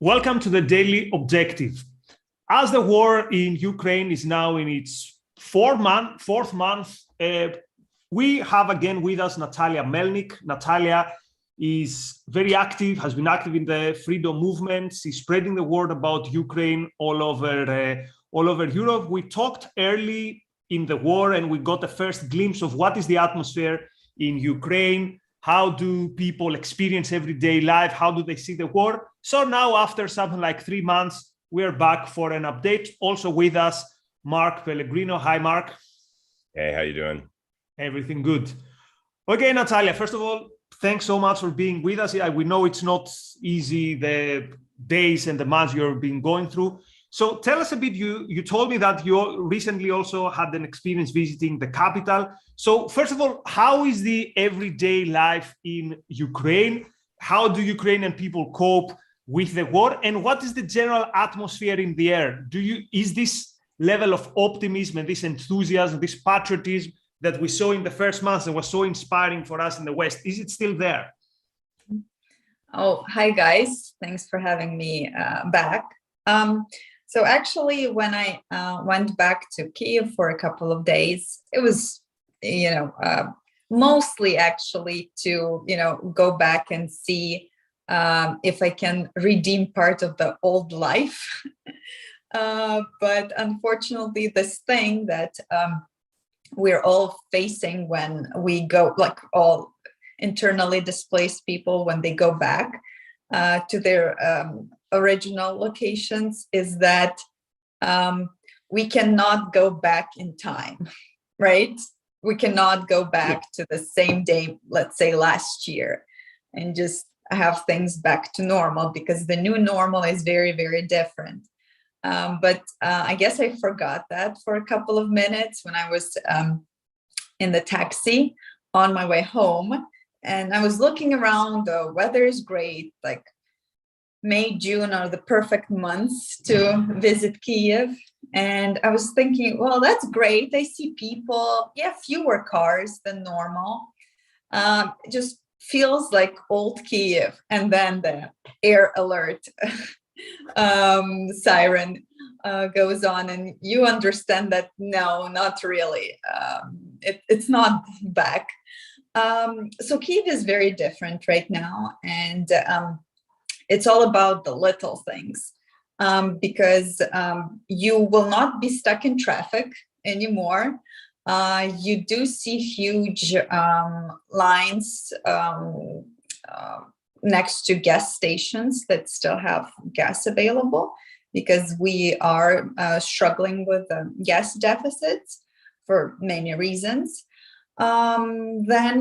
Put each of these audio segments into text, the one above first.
Welcome to the Daily Objective. As the war in Ukraine is now in its fourth month, we have again with us Nataliya Melnyk. Nataliya is very active, has been active in the freedom movement. She's spreading the word about Ukraine all over Europe. We talked early in the war and we got the first glimpse of what is the atmosphere in Ukraine. How do people experience everyday life? How do they see the war? So now after something like 3 months, we're back for an update. Also with us, Mark Pellegrino. Hi, Mark. Hey, how you doing? Everything good. Okay, Nataliya, first of all, thanks so much for being with us. We know it's not easy, the days and the months you've been going through. So tell us a bit, you told me that you recently also had an experience visiting the capital. So first of all, how is the everyday life in Ukraine? How do Ukrainian people cope with the war? And what is the general atmosphere in the air? Is this level of optimism and this enthusiasm, this patriotism that we saw in the first months and was so inspiring for us in the West, is it still there? Oh, hi guys. Thanks for having me back. So actually, when I went back to Kyiv for a couple of days, it was, mostly actually to, go back and see if I can redeem part of the old life. But unfortunately, this thing that we're all facing when we go, like all internally displaced people, when they go back to their original locations, is that we cannot go back in time, right? We cannot go back to the same day, let's say last year, and just have things back to normal, because the new normal is very, very different. But I guess I forgot that for a couple of minutes when I was in the taxi on my way home, and I was looking around. The weather is great, like May, June are the perfect months to visit Kyiv. And I was thinking, well, that's great. I see people, fewer cars than normal. It just feels like old Kyiv. And then the air alert siren goes on, and you understand that, no, not really. It's not back. So Kyiv is very different right now. And it's all about the little things, because you will not be stuck in traffic anymore. You do see huge lines next to gas stations that still have gas available, because we are struggling with gas deficits for many reasons. Then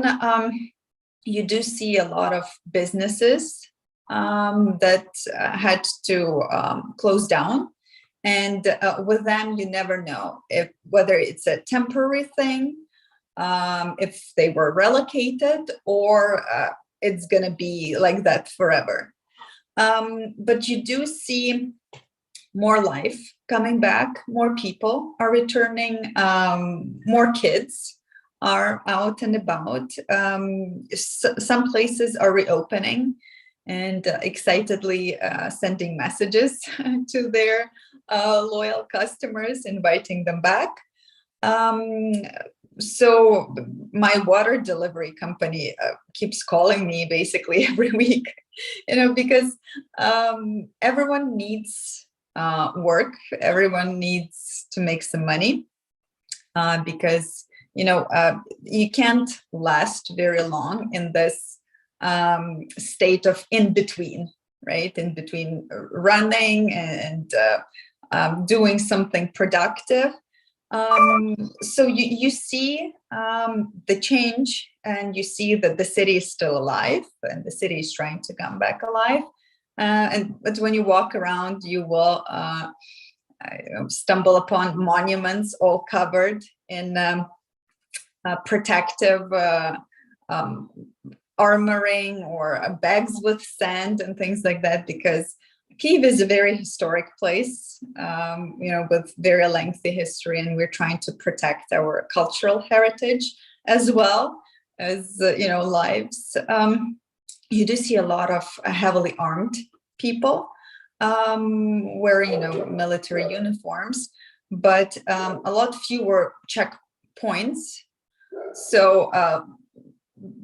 you do see a lot of businesses that had to close down, and with them you never know whether it's a temporary thing, if they were relocated, or it's gonna be like that forever. But you do see more life coming back, more people are returning, more kids are out and about. Some places are reopening and excitedly sending messages to their loyal customers, inviting them back. So my water delivery company keeps calling me basically every week, because everyone needs work, everyone needs to make some money, because you can't last very long in this state of in between, right? In between running and doing something productive. So you see the change, and you see that the city is still alive, and the city is trying to come back alive. But when you walk around, you will stumble upon monuments all covered in protective armoring or bags with sand and things like that, because Kyiv is a very historic place, with very lengthy history, and we're trying to protect our cultural heritage as well as, lives. You do see a lot of heavily armed people wearing, military uniforms, but a lot fewer checkpoints. So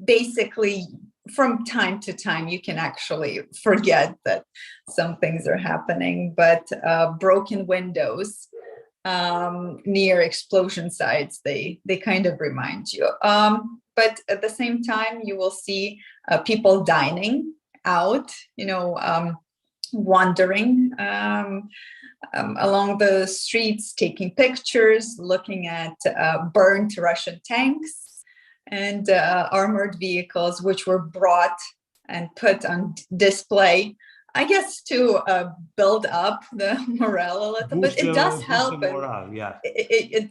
basically, from time to time, you can actually forget that some things are happening, but broken windows near explosion sites, they kind of remind you. But at the same time, you will see people dining out, wandering along the streets, taking pictures, looking at burnt Russian tanks and armored vehicles, which were brought and put on display, I guess, to build up the morale a little bit. It does help. Morale, yeah. It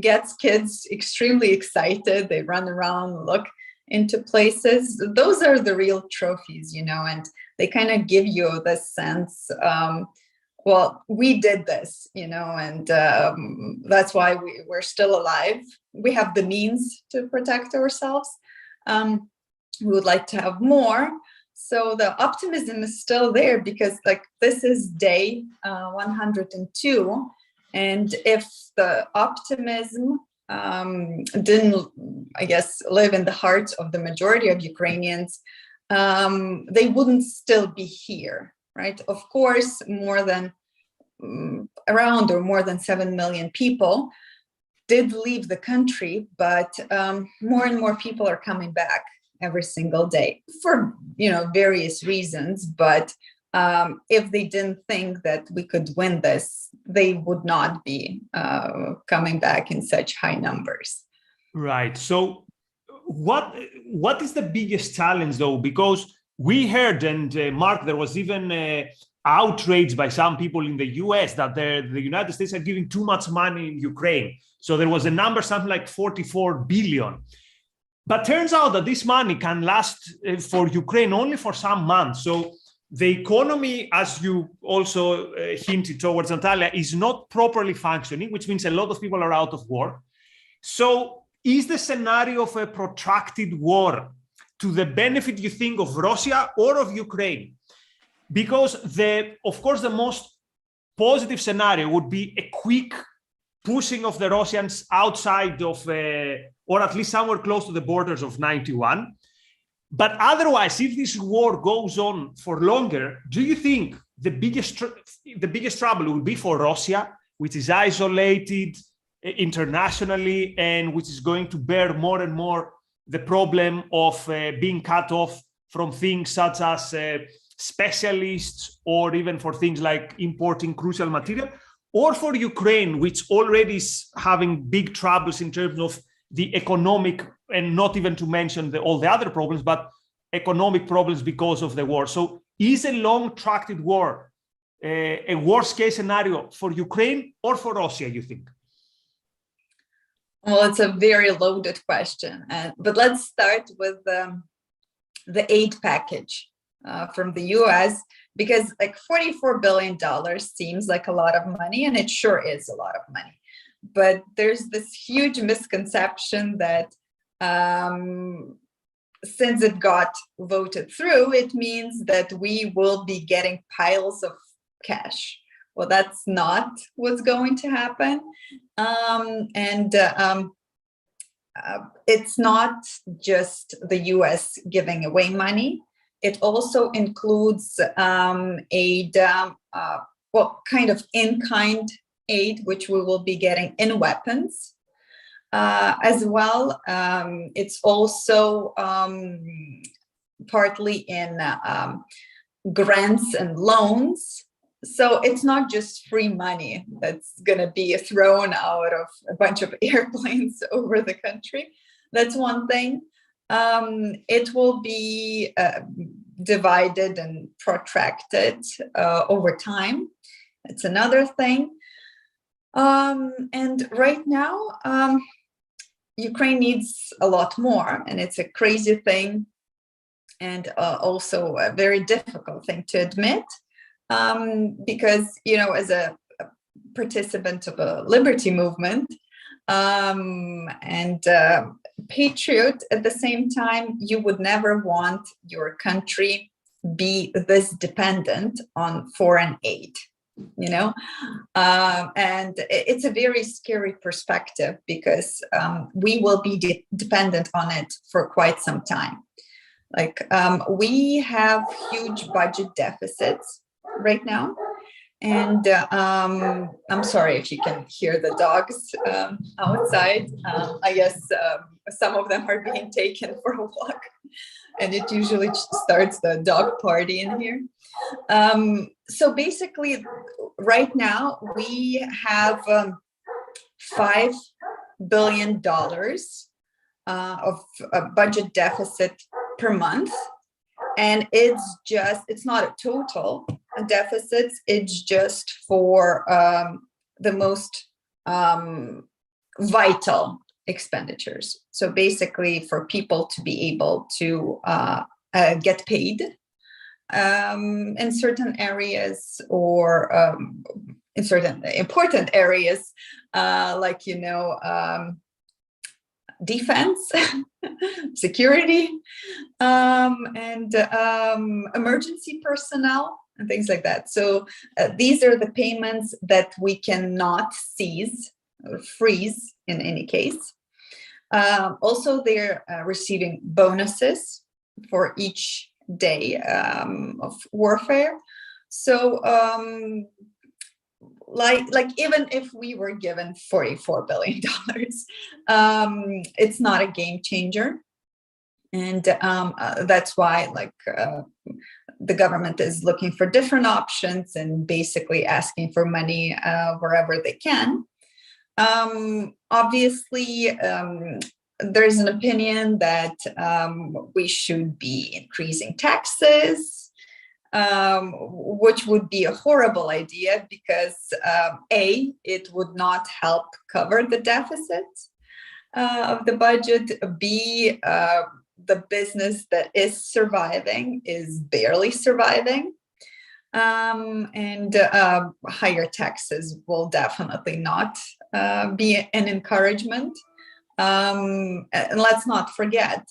gets kids extremely excited. They run around, look into places. Those are the real trophies, and they kind of give you the sense, well, we did this, and that's why we're still alive. We have the means to protect ourselves. We would like to have more. So the optimism is still there because this is day 102. And if the optimism didn't, I guess, live in the hearts of the majority of Ukrainians, they wouldn't still be here, right? Of course, more than 7 million people did leave the country, but more and more people are coming back every single day for various reasons. But if they didn't think that we could win this, they would not be coming back in such high numbers. Right. So what is the biggest challenge, though? Because we heard, and Mark, there was even outrage by some people in the US that the United States are giving too much money in Ukraine. So there was a number, something like 44 billion. But turns out that this money can last for Ukraine only for some months. So the economy, as you also hinted towards, Natalia, is not properly functioning, which means a lot of people are out of work. So is the scenario of a protracted war to the benefit, you think, of Russia or of Ukraine? Because of course, the most positive scenario would be a quick pushing of the Russians outside of, or at least somewhere close to the borders of 91. But otherwise, if this war goes on for longer, do you think the biggest trouble will be for Russia, which is isolated internationally and which is going to bear more and more the problem of being cut off from things such as specialists, or even for things like importing crucial material, or for Ukraine, which already is having big troubles in terms of the economic, and not even to mention all the other problems, but economic problems because of the war? So is a long-tracted war a worst-case scenario for Ukraine or for Russia, you think? Well, it's a very loaded question, but let's start with the aid package from the US, because $44 billion seems like a lot of money, and it sure is a lot of money. But there's this huge misconception that since it got voted through, it means that we will be getting piles of cash. Well, that's not what's going to happen. It's not just the US giving away money. It also includes aid, kind of in-kind aid, which we will be getting in weapons as well. It's also partly in grants and loans. So it's not just free money that's going to be thrown out of a bunch of airplanes over the country. That's one thing. It will be divided and protracted over time. It's another thing. And right now, Ukraine needs a lot more, and it's a crazy thing, and also a very difficult thing to admit, because, as a participant of a liberty movement, and patriot at the same time, you would never want your country be this dependent on foreign aid, and it's a very scary perspective because we will be dependent on it for quite some time. We have huge budget deficits right now. And I'm sorry if you can hear the dogs outside. I guess some of them are being taken for a walk, and it usually starts the dog party in here. So basically, right now we have $5 billion of a budget deficit per month. And it's not a total deficit, it's just for the most vital expenditures. So basically for people to be able to get paid in certain areas or in certain important areas, defense, security, and emergency personnel and things like that. So these are the payments that we cannot seize or freeze in any case. Also, they're receiving bonuses for each day of warfare. So even if we were given $44 billion, it's not a game changer. And that's why the government is looking for different options and basically asking for money wherever they can. Obviously, there's an opinion that we should be increasing taxes, which would be a horrible idea because A, it would not help cover the deficit of the budget. B, the business that is surviving is barely surviving. And higher taxes will definitely not be an encouragement. And let's not forget,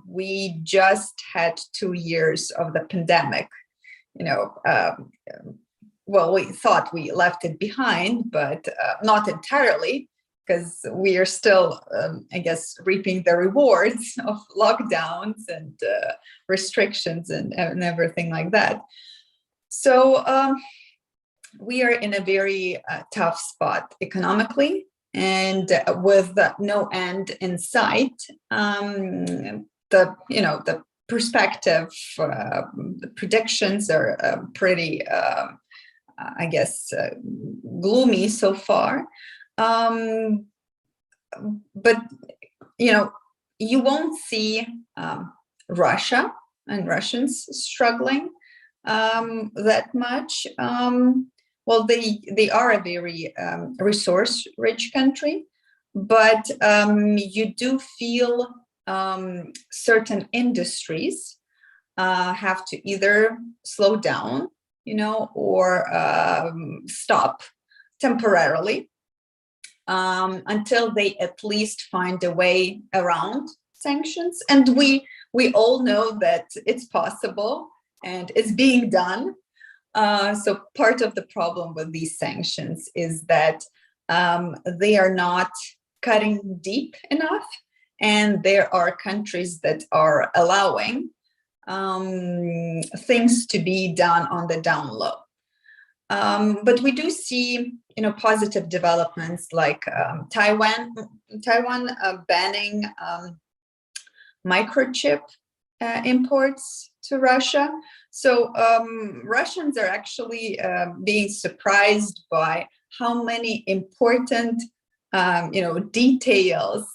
we just had 2 years of the pandemic. Well, we thought we left it behind, but not entirely, because we are still, I guess, reaping the rewards of lockdowns and restrictions and everything like that. So we are in a very tough spot economically, and with no end in sight. The perspective, the predictions are pretty, I guess, gloomy so far. But you won't see Russia and Russians struggling that much. Well, they are a very resource-rich country, but you do feel certain industries have to either slow down, or stop temporarily until they at least find a way around sanctions. And we all know that it's possible and it's being done. So part of the problem with these sanctions is that they are not cutting deep enough, and there are countries that are allowing things to be done on the down low. But we do see, positive developments like Taiwan banning microchip imports to Russia. So Russians are actually being surprised by how many important details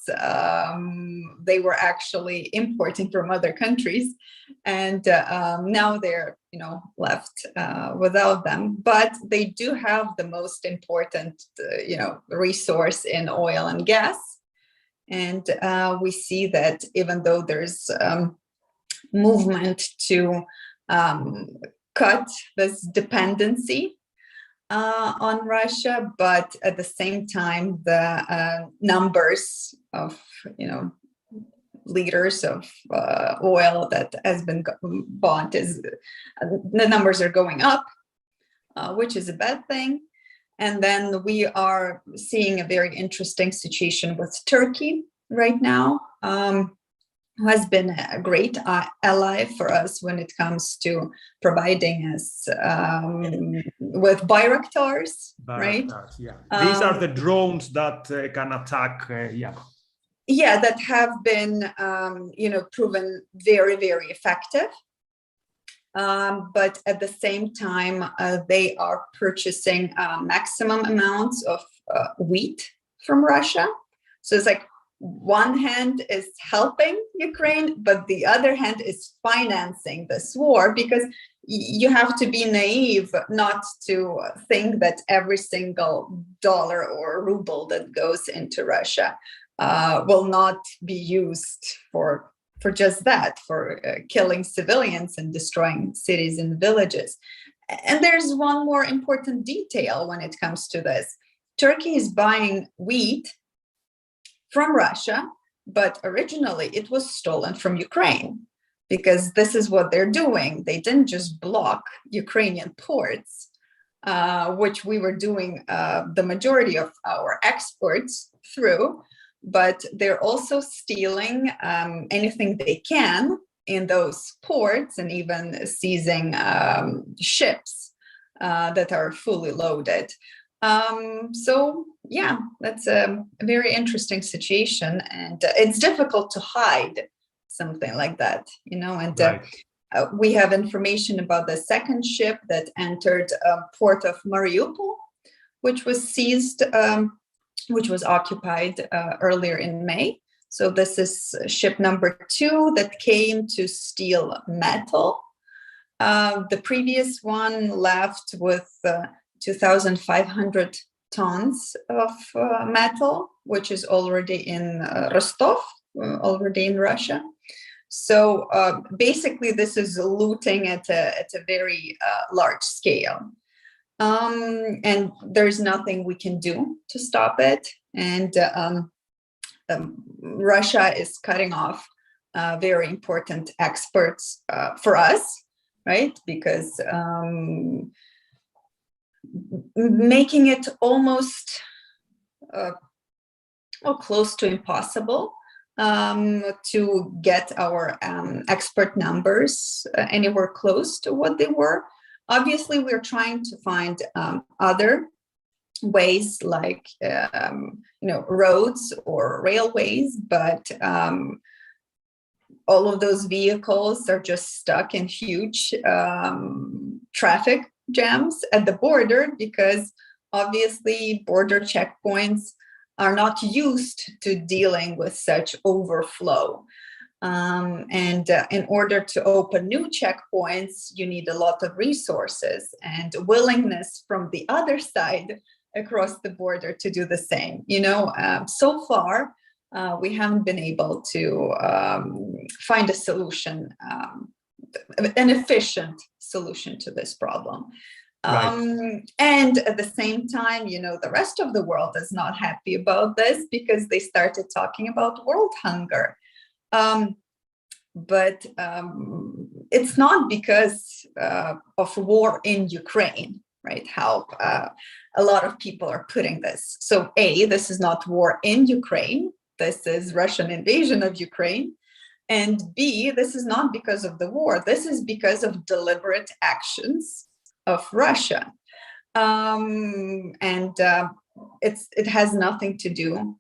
they were actually importing from other countries, and now they're left without them. But they do have the most important resource in oil and gas, and we see that even though there's movement to cut this dependency on Russia, but at the same time, the numbers of, liters of oil that has been bought is the numbers are going up, which is a bad thing. And then we are seeing a very interesting situation with Turkey right now, who has been a great ally for us when it comes to providing us with Bayraktars, right? Yeah. These are the drones that can attack, Yeah, that have been, proven very, very effective. But at the same time, they are purchasing maximum amounts of wheat from Russia. So it's like one hand is helping Ukraine, but the other hand is financing this war, because you have to be naive not to think that every single dollar or ruble that goes into Russia will not be used for just that, for killing civilians and destroying cities and villages. And there's one more important detail when it comes to this. Turkey is buying wheat from Russia, but originally it was stolen from Ukraine, because this is what they're doing. They didn't just block Ukrainian ports, which we were doing the majority of our exports through, but they're also stealing anything they can in those ports, and even seizing ships that are fully loaded. So yeah, that's a very interesting situation, and it's difficult to hide something like that, and right. We have information about the second ship that entered port of Mariupol, which was seized, which was occupied earlier in May. So this is ship number 2 that came to steal metal. The previous one left with 2,500 tons of metal, which is already in Rostov, already in Russia. So basically, this is looting at a very large scale. And there's nothing we can do to stop it. And Russia is cutting off very important exports for us, right? Because making it almost close to impossible to get our export numbers anywhere close to what they were. Obviously, we're trying to find other ways, like roads or railways, but all of those vehicles are just stuck in huge traffic jams at the border, because obviously border checkpoints are not used to dealing with such overflow. And in order to open new checkpoints, you need a lot of resources and willingness from the other side across the border to do the same. So far, we haven't been able to find a solution, an efficient solution to this problem. Right. And at the same time, the rest of the world is not happy about this, because they started talking about world hunger. But it's not because of war in Ukraine, right? How a lot of people are putting this. So this is not war in Ukraine. This is Russian invasion of Ukraine. And B, this is not because of the war. This is because of deliberate actions of Russia. It has nothing to do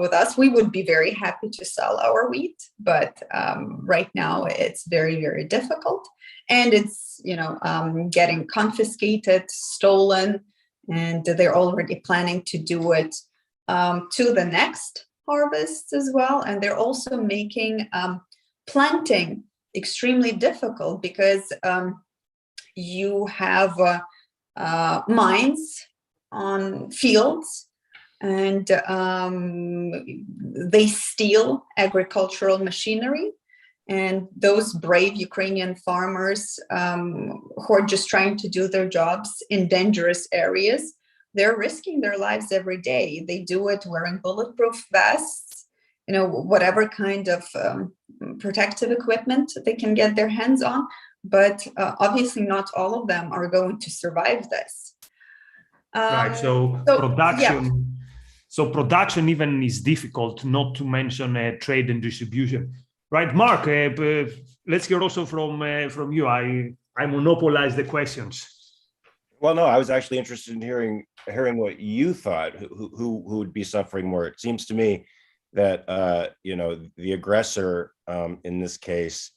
with us. We would be very happy to sell our wheat, but right now it's very, very difficult. And it's, getting confiscated, stolen, and they're already planning to do it to the next harvest as well. And they're also making planting extremely difficult, because you have mines on fields, and they steal agricultural machinery. And those brave Ukrainian farmers who are just trying to do their jobs in dangerous areas, they're risking their lives every day. They do it wearing bulletproof vests whatever kind of protective equipment they can get their hands on. But obviously not all of them are going to survive this. Right. So production. Yeah. So production even is difficult, not to mention trade and distribution. Right, Mark. Let's hear also from you. I monopolize the questions. Well, no, I was actually interested in hearing what you thought. Who would be suffering more? It seems to me that the aggressor in this case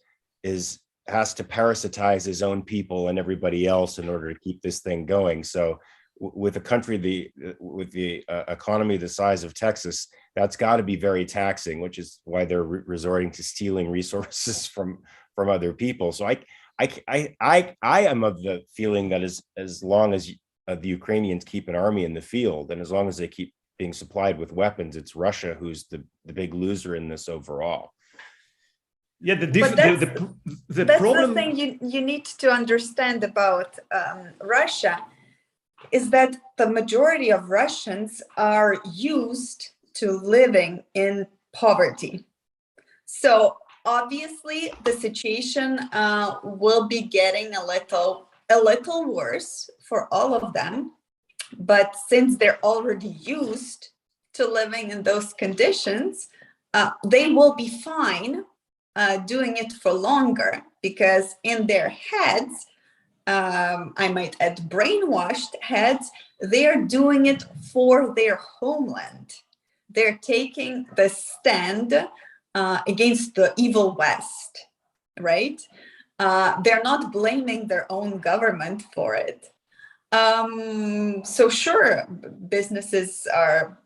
has to parasitize his own people and everybody else in order to keep this thing going. So with a country with the economy the size of Texas, that's got to be very taxing, which is why they're resorting to stealing resources from other people. So I am of the feeling that as long as the Ukrainians keep an army in the field, and as long as they keep being supplied with weapons, it's Russia who's the big loser in this overall. Yeah, that's the thing you need to understand about Russia is that the majority of Russians are used to living in poverty. So obviously the situation will be getting a little worse for all of them. But since they're already used to living in those conditions, they will be fine doing it for longer, because in their heads, I might add brainwashed heads, they're doing it for their homeland. They're taking the stand against the evil West, right? They're not blaming their own government for it. So sure, businesses are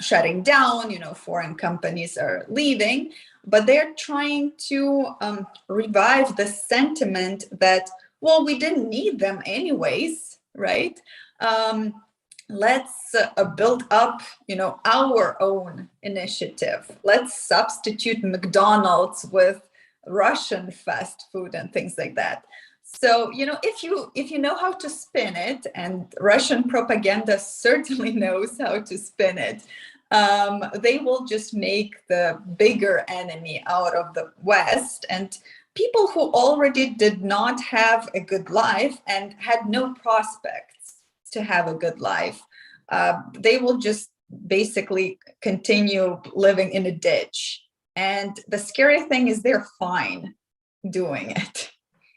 shutting down, foreign companies are leaving, but they're trying to revive the sentiment that, well, we didn't need them anyways, right? Let's build up, our own initiative. Let's substitute McDonald's with Russian fast food and things like that. So, if you know how to spin it, and Russian propaganda certainly knows how to spin it, they will just make the bigger enemy out of the West, and people who already did not have a good life and had no prospects to have a good life, they will just basically continue living in a ditch. And the scary thing is they're fine doing it.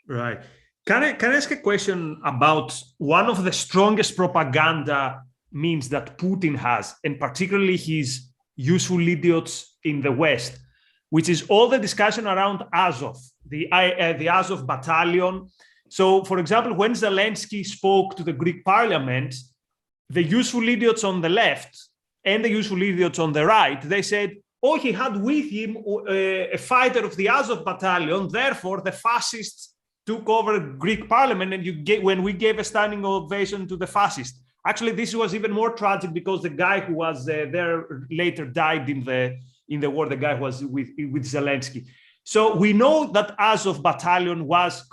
Right. Can I ask a question about one of the strongest propaganda means that Putin has, and particularly his useful idiots in the West, which is all the discussion around Azov, the Azov Battalion. So, for example, when Zelensky spoke to the Greek parliament, the useful idiots on the left and the useful idiots on the right, they said, oh, he had with him a fighter of the Azov Battalion, therefore the fascists took over Greek parliament, and when we gave a standing ovation to the fascists. Actually, this was even more tragic because the guy who was there later died in the war. The guy who was with Zelensky. So we know that Azov Battalion was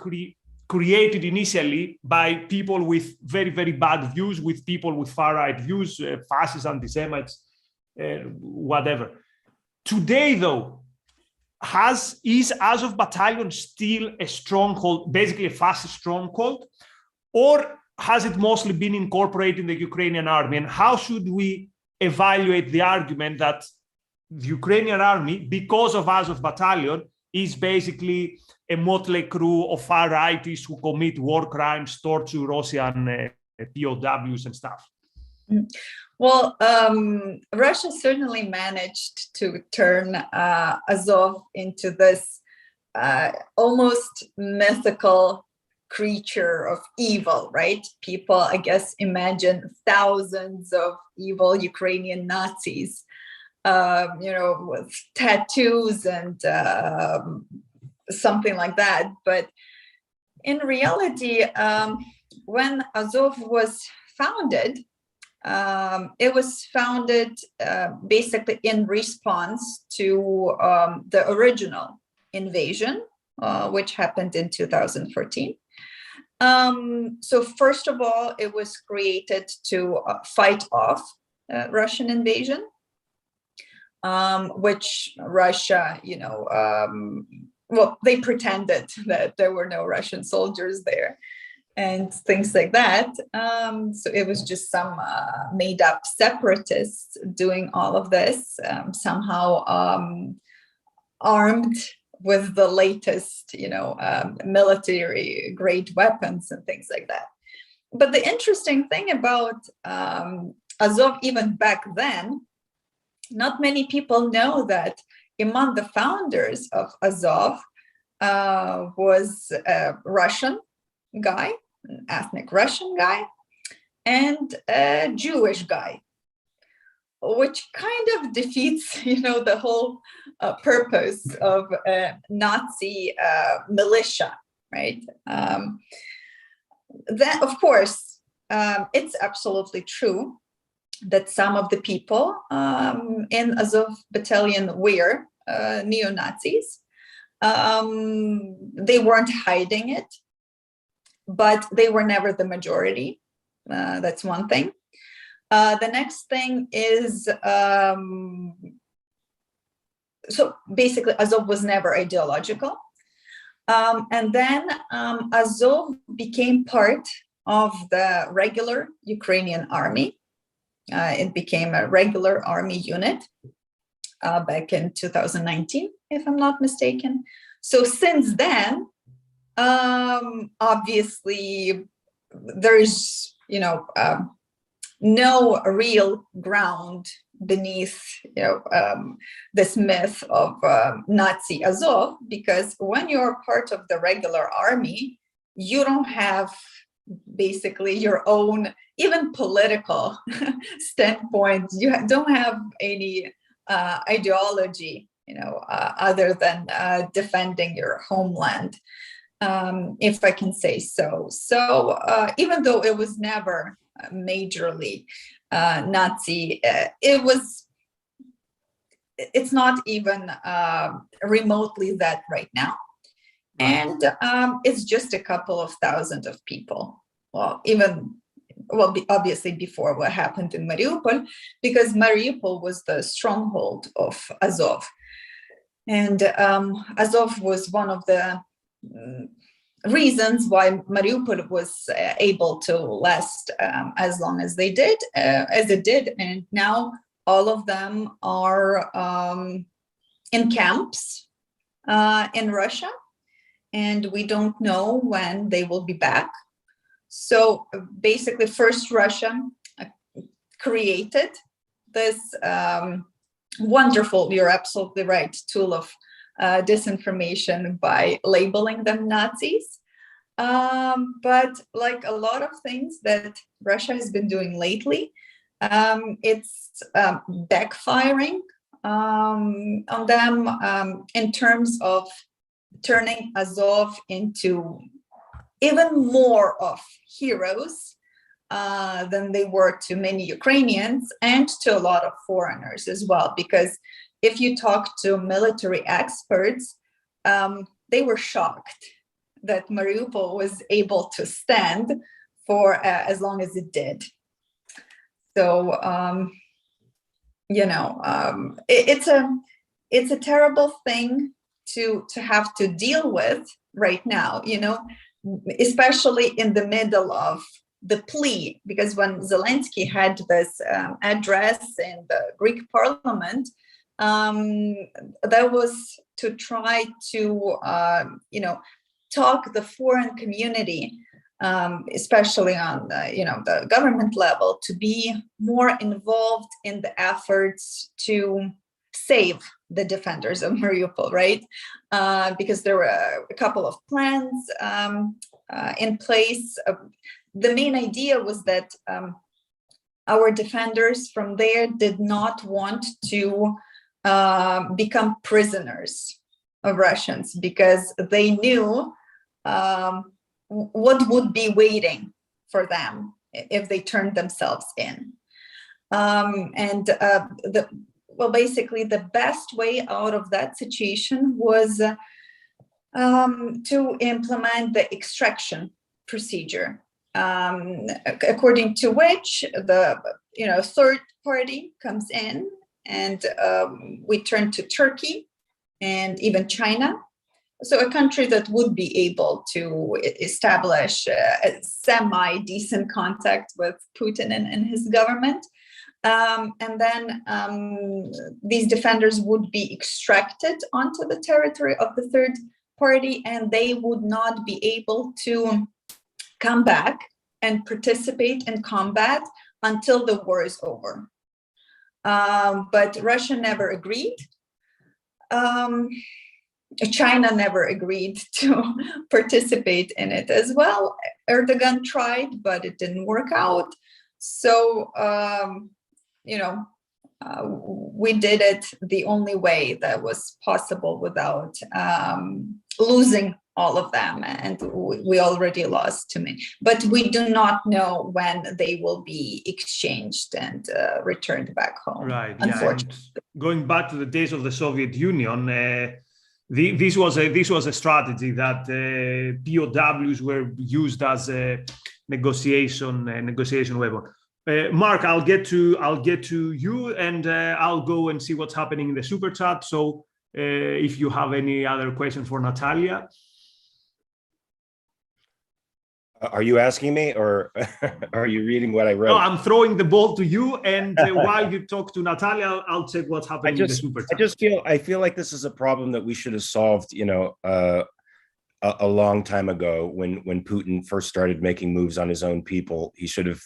created initially by people with very, very bad views, with people with far-right views, fascists, anti-Semites, whatever. Today, though, is Azov Battalion still a stronghold, basically a fascist stronghold, or has it mostly been incorporated in the Ukrainian army? And how should we evaluate the argument that the Ukrainian army, because of Azov Battalion, is basically a motley crew of far-rightists who commit war crimes, torture Russian POWs and stuff? Well, Russia certainly managed to turn Azov into this almost mythical creature of evil, right? People, I guess, imagine thousands of evil Ukrainian Nazis, with tattoos and something like that. But in reality, when Azov was founded, it was founded basically in response to the original invasion, which happened in 2014. So first of all, it was created to fight off Russian invasion. which Russia, well, they pretended that there were no Russian soldiers there and things like that. So it was just some made up separatists doing all of this, somehow armed with the latest, military grade weapons and things like that. But the interesting thing about Azov, even back then, not many people know that among the founders of Azov was a Russian guy, an ethnic Russian guy, and a Jewish guy, which kind of defeats, the whole purpose of Nazi militia, right? Then, of course, it's absolutely true that some of the people in Azov Battalion were neo-Nazis. They weren't hiding it, but they were never the majority. That's one thing. The next thing is, so basically Azov was never ideological. And then Azov became part of the regular Ukrainian army. It became a regular army unit back in 2019, if I'm not mistaken. So since then, obviously, there is, no real ground beneath, this myth of Nazi Azov, because when you're part of the regular army, you don't have basically your own, even political standpoint. You don't have any ideology, other than defending your homeland, if I can say so. So even though it was never majorly Nazi, it's not even remotely that right now. And it's just a couple of thousand of people. Obviously before what happened in Mariupol, because Mariupol was the stronghold of Azov. And Azov was one of the reasons why Mariupol was able to last as long as it did. And now all of them are in camps in Russia, and we don't know when they will be back. So basically, first Russia created this wonderful, you're absolutely right, tool of disinformation by labeling them Nazis. But like a lot of things that Russia has been doing lately, it's backfiring on them in terms of turning Azov into even more of heroes than they were to many Ukrainians and to a lot of foreigners as well. Because if you talk to military experts, they were shocked that Mariupol was able to stand for as long as it did. So, it's a terrible thing to have to deal with right now, especially in the middle of the plea, because when Zelensky had this address in the Greek parliament, that was to try to, talk the foreign community, especially on the government level, to be more involved in the efforts to save the defenders of Mariupol, right? Because there were a couple of plans in place. The main idea was that our defenders from there did not want to become prisoners of Russians, because they knew what would be waiting for them if they turned themselves in. Basically the best way out of that situation was to implement the extraction procedure, according to which the third party comes in and we turned to Turkey and even China. So a country that would be able to establish a semi-decent contact with Putin and his government. And then these defenders would be extracted onto the territory of the third party, and they would not be able to come back and participate in combat until the war is over. But Russia never agreed. China never agreed to participate in it as well. Erdogan tried, but it didn't work out. So, we did it the only way that was possible without losing all of them. And we already lost too many. But we do not know when they will be exchanged and returned back home. Right. Unfortunately. Yeah. And going back to the days of the Soviet Union, this was a strategy that POWs were used as a negotiation weapon. Mark, I'll get to you, and I'll go and see what's happening in the super chat. So if you have any other questions for Nataliya. Are you asking me, or are you reading what I wrote? No, I'm throwing the ball to you, and while you talk to Nataliya, I'll check what's happening in the super chat. I feel like this is a problem that we should have solved, a long time ago when Putin first started making moves on his own people. He should have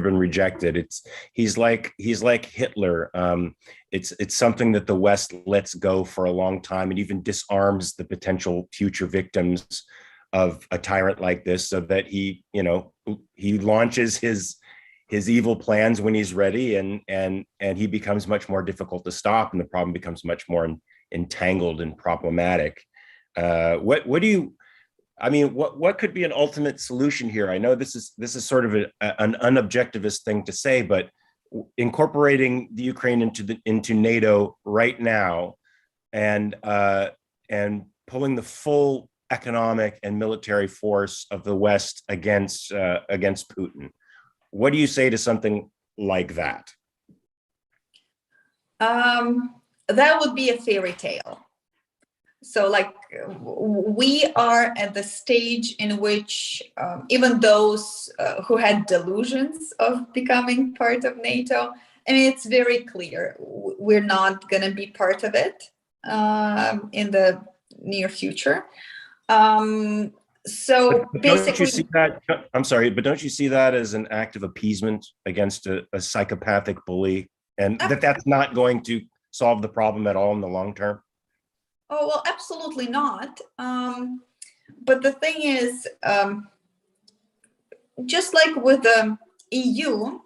been rejected. He's like Hitler. It's something that the West lets go for a long time. It even disarms the potential future victims of a tyrant like this, so that he launches his evil plans when he's ready, and he becomes much more difficult to stop, and the problem becomes much more entangled and problematic. What could be an ultimate solution here? I know this is sort of an unobjectivist thing to say, but incorporating the Ukraine into NATO right now, and pulling the full economic and military force of the West against Putin. What do you say to something like that? That would be a fairy tale. So, we are at the stage in which even those who had delusions of becoming part of NATO, it's very clear we're not going to be part of it in the near future. So but basically, don't you see that? I'm sorry, but don't you see that as an act of appeasement against a psychopathic bully, and that's not going to solve the problem at all in the long term? Oh, well, absolutely not. But the thing is, just like with the EU,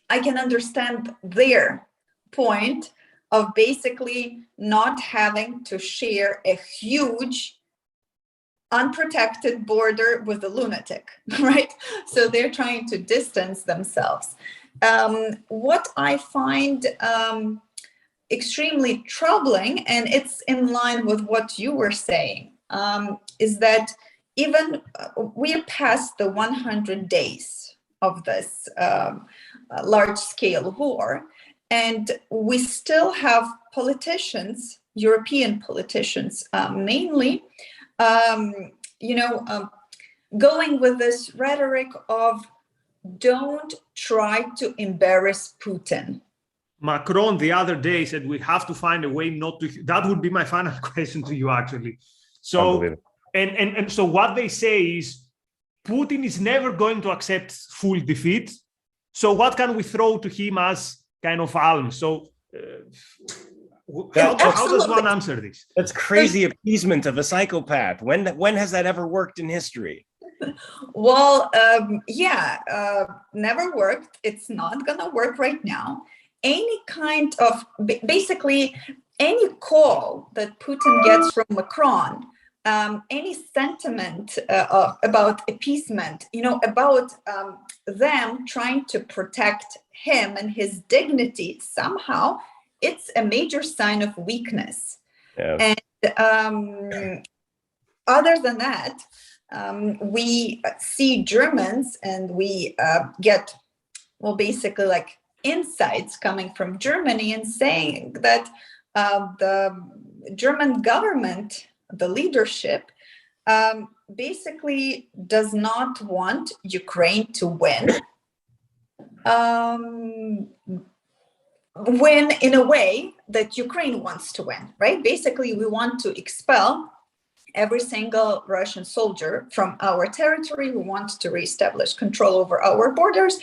I can understand their point of basically not having to share a huge unprotected border with a lunatic, right? So they're trying to distance themselves. What I find extremely troubling, and it's in line with what you were saying, is that even we're past the 100 days of this large-scale war, and we still have politicians, European politicians mainly, going with this rhetoric of don't try to embarrass Putin. Macron the other day said we have to find a way not to. That would be my final question to you, actually. So, and so what they say is Putin is never going to accept full defeat. So what can we throw to him as kind of alms? So how does one answer this? That's crazy appeasement of a psychopath. When has that ever worked in history? Well, never worked. It's not going to work right now. Any kind of, basically, any call that Putin gets from Macron, any sentiment about appeasement, about them trying to protect him and his dignity, somehow it's a major sign of weakness. Yeah. And other than that, we see Germans and we get, basically insights coming from Germany and saying that the German government, the leadership, basically does not want Ukraine to win. Win in a way that Ukraine wants to win, right? Basically, we want to expel every single Russian soldier from our territory. We want to reestablish control over our borders.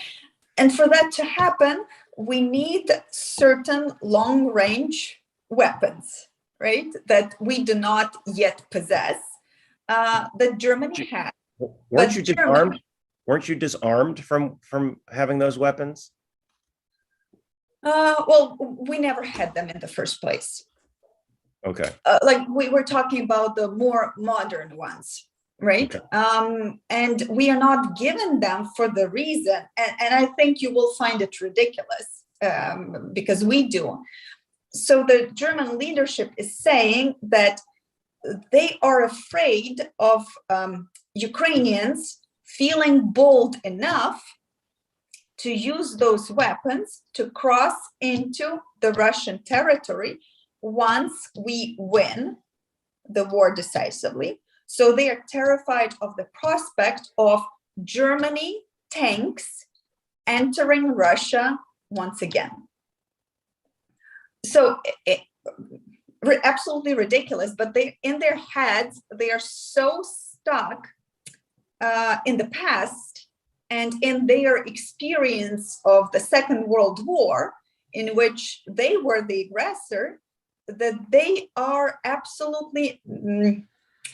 And for that to happen, we need certain long-range weapons, right? That we do not yet possess, that Germany has. Weren't you disarmed? Weren't you disarmed from having those weapons? Well, we never had them in the first place. Okay. Like we were talking about the more modern ones, right? Okay. And we are not given them for the reason, and I think you will find it ridiculous because we do. So the German leadership is saying that they are afraid of Ukrainians feeling bold enough to use those weapons to cross into the Russian territory once we win the war decisively. So they are terrified of the prospect of Germany tanks entering Russia once again. So absolutely ridiculous, but they, in their heads, they are so stuck in the past and in their experience of the Second World War, in which they were the aggressor, that they are absolutely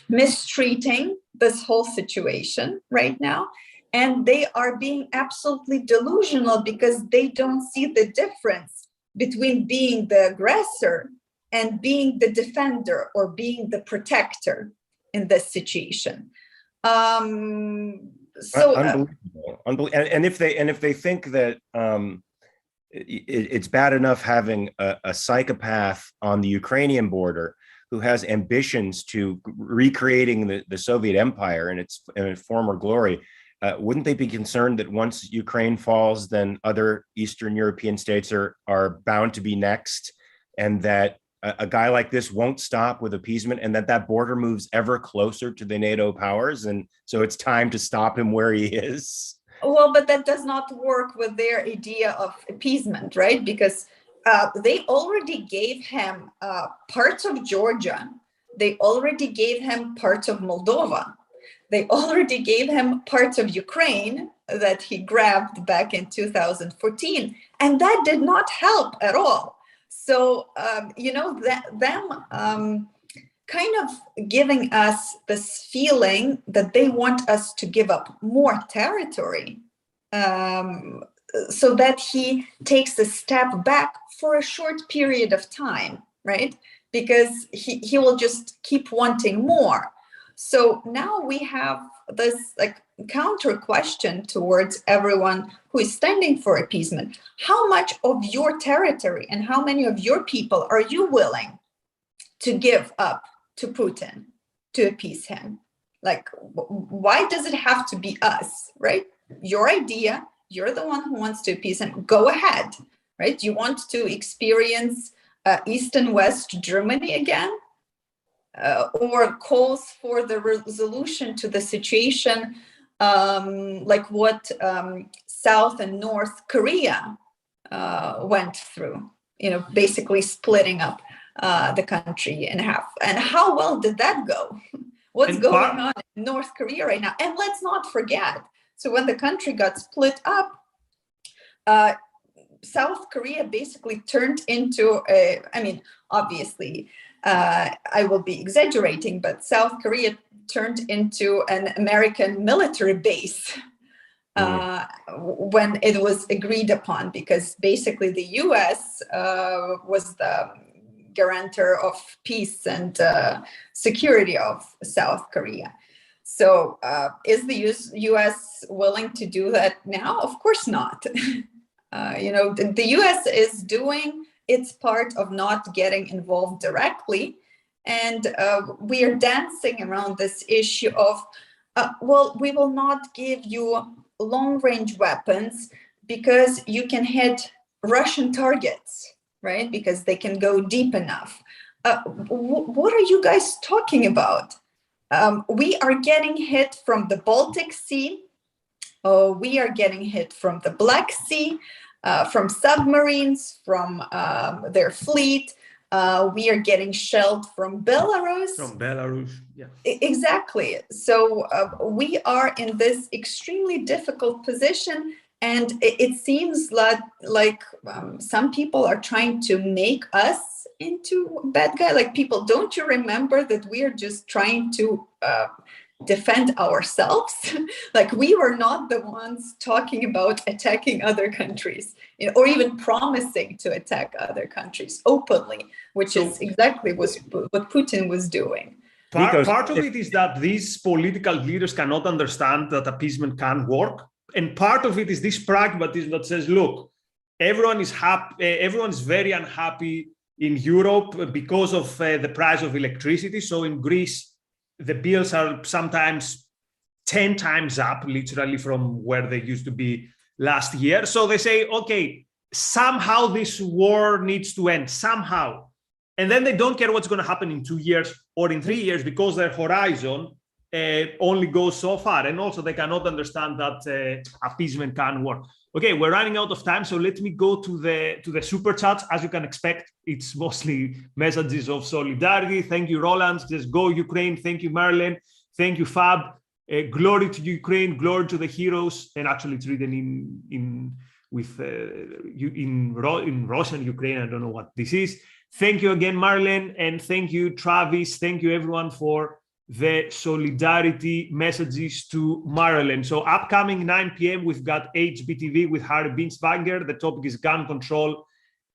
mistreating this whole situation right now. And they are being absolutely delusional because they don't see the difference between being the aggressor and being the defender or being the protector in this situation. Unbelievable. And if they think that it's bad enough having a psychopath on the Ukrainian border who has ambitions to recreating the Soviet Empire in its former glory, wouldn't they be concerned that once Ukraine falls, then other Eastern European states are bound to be next, and that a guy like this won't stop with appeasement, and that border moves ever closer to the NATO powers, and so it's time to stop him where he is? Well, but that does not work with their idea of appeasement, right? Because they already gave him parts of Georgia. They already gave him parts of Moldova. They already gave him parts of Ukraine that he grabbed back in 2014. And that did not help at all. So, them kind of giving us this feeling that they want us to give up more territory so that he takes a step back for a short period of time, right? Because he will just keep wanting more. So now we have this like counter question towards everyone who is standing for appeasement. How much of your territory and how many of your people are you willing to give up to Putin to appease him? Like, why does it have to be us, right? Your idea, you're the one who wants to appease him. Go ahead, right? You want to experience East and West Germany again? Or calls for the resolution to the situation like what South and North Korea went through, basically splitting up the country in half. And how well did that go? What's going on in North Korea right now? And let's not forget, so when the country got split up, South Korea basically turned into obviously, I will be exaggerating, but South Korea turned into an American military base when it was agreed upon, because basically the US was the guarantor of peace and security of South Korea. So is the US willing to do that now? Of course not. The US is doing its part of not getting involved directly. And we are dancing around this issue of, we will not give you long-range weapons because you can hit Russian targets, right? Because they can go deep enough. What are you guys talking about? We are getting hit from the Baltic Sea. We are getting hit from the Black Sea, from submarines, from their fleet. We are getting shelled from Belarus. From Belarus, yeah. Exactly. So we are in this extremely difficult position, and it seems like some people are trying to make us into bad guy. Like, people, don't you remember that we are just trying to defend ourselves? Like, we were not the ones talking about attacking other countries, or even promising to attack other countries openly, which is exactly what Putin was doing. Part of it is that these political leaders cannot understand that appeasement can work. And part of it is this pragmatism that says, look, everyone is happy, everyone's very unhappy in Europe because of the price of electricity. So in Greece, the bills are sometimes 10 times up, literally, from where they used to be last year. So they say, okay, somehow this war needs to end, somehow. And then they don't care what's going to happen in 2 years or in 3 years, because their horizon only goes so far. And also they cannot understand that appeasement can work. Okay, we're running out of time, so let me go to the super chats. As you can expect, it's mostly messages of solidarity. Thank you, Roland. Just go Ukraine. Thank you, Marilyn. Thank you, Fab. Glory to Ukraine. Glory to the heroes. And actually, it's written in Russian, Ukraine. I don't know what this is. Thank you again, Marilyn, and thank you, Travis. Thank you, everyone, for the solidarity messages to Marilyn. So upcoming 9 p.m., we've got HBTV with Harry Binswanger. The topic is gun control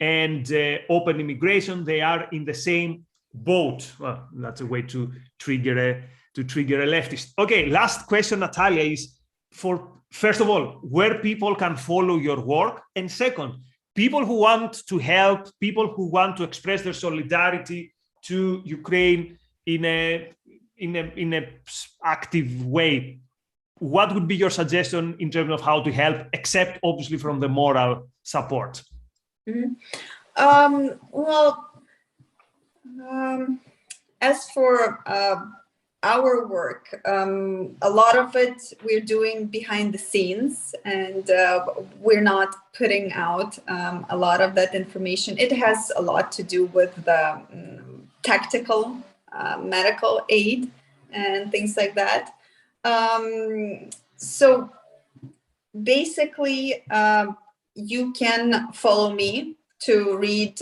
and open immigration. They are in the same boat. Well, that's a way to trigger a leftist. Okay, last question, Natalia, is first of all, where people can follow your work, and second, people who want to help, people who want to express their solidarity to Ukraine in a active way, what would be your suggestion in terms of how to help, except obviously from the moral support? Mm-hmm. As for our work, a lot of it we're doing behind the scenes, and we're not putting out a lot of that information. It has a lot to do with the tactical medical aid and things like that. So basically, you can follow me to read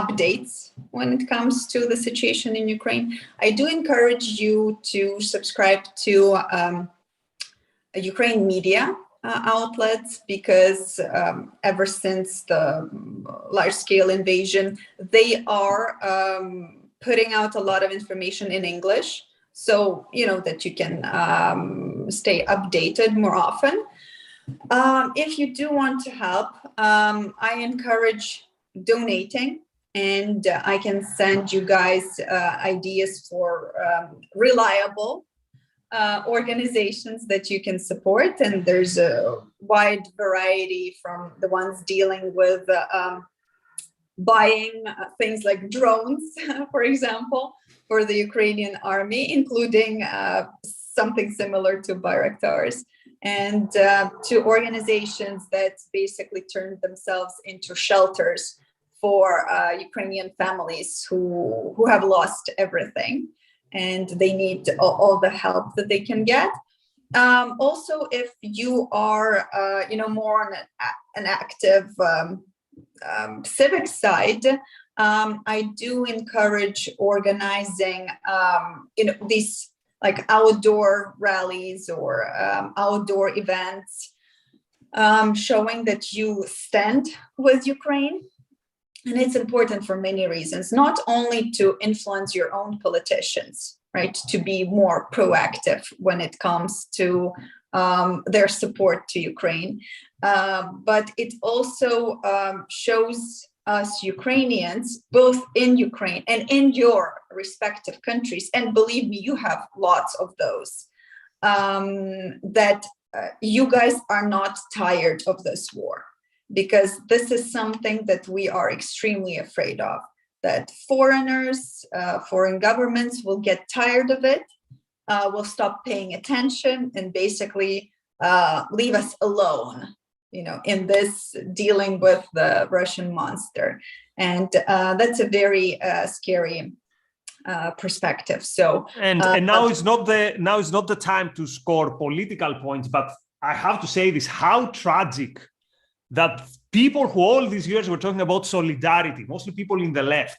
updates when it comes to the situation in Ukraine. I do encourage you to subscribe to Ukraine media outlets, because ever since the large-scale invasion, they are putting out a lot of information in English, so that you can stay updated more often. If you do want to help, I encourage donating, and I can send you guys ideas for reliable organizations that you can support. And there's a wide variety, from the ones dealing with buying things like drones, for example, for the Ukrainian army, including something similar to Bayraktars, and to organizations that basically turned themselves into shelters for Ukrainian families who have lost everything, and they need all the help that they can get. Also, if you are, more on an active civic side, I do encourage organizing, these like outdoor rallies or outdoor events, showing that you stand with Ukraine. And it's important for many reasons, not only to influence your own politicians, right, to be more proactive when it comes to their support to Ukraine, but it also shows us Ukrainians, both in Ukraine and in your respective countries, and believe me, you have lots of those, that you guys are not tired of this war. because this is something that we are extremely afraid of, that foreigners, foreign governments will get tired of it, will stop paying attention, and basically leave us alone, in this dealing with the Russian monster. And that's a very scary perspective. So and now it's not the time to score political points, but I have to say this: how tragic that people who all these years were talking about solidarity, mostly people in the left,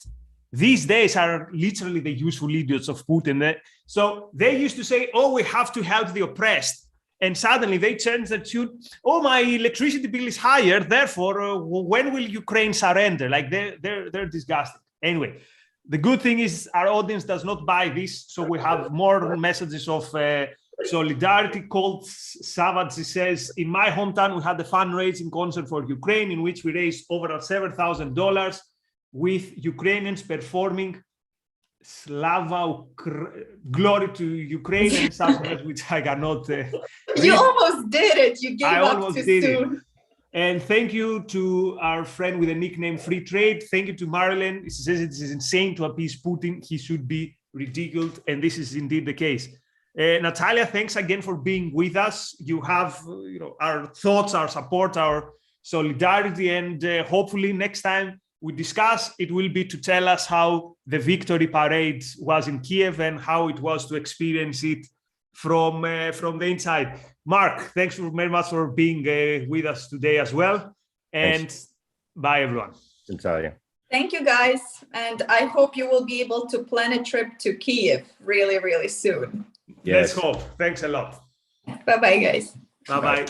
these days are literally the useful idiots of Putin. So they used to say, "Oh, we have to help the oppressed." And suddenly they change the tune. Oh, my electricity bill is higher. Therefore, when will Ukraine surrender? Like they're disgusting. Anyway, the good thing is our audience does not buy this. So we have more messages of solidarity. Cold Savage says, in my hometown, we had a fundraising concert for Ukraine in which we raised over $7,000 with Ukrainians performing Slava, glory to Ukraine, and something which I cannot. You almost did it. You gave up too soon. And thank you to our friend with the nickname Free Trade. Thank you to Marilyn. She says it is insane to appease Putin. He should be ridiculed, and this is indeed the case. Natalia, thanks again for being with us. You have, our thoughts, our support, our solidarity, and hopefully next time we discuss, it will be to tell us how the victory parade was in Kyiv and how it was to experience it from the inside. Mark, thanks very much for being with us today as well. And thanks. Bye, everyone. Natalia. Thank you, guys. And I hope you will be able to plan a trip to Kyiv really, really soon. Yes. Let's hope. Thanks a lot. Bye-bye, guys. Bye-bye.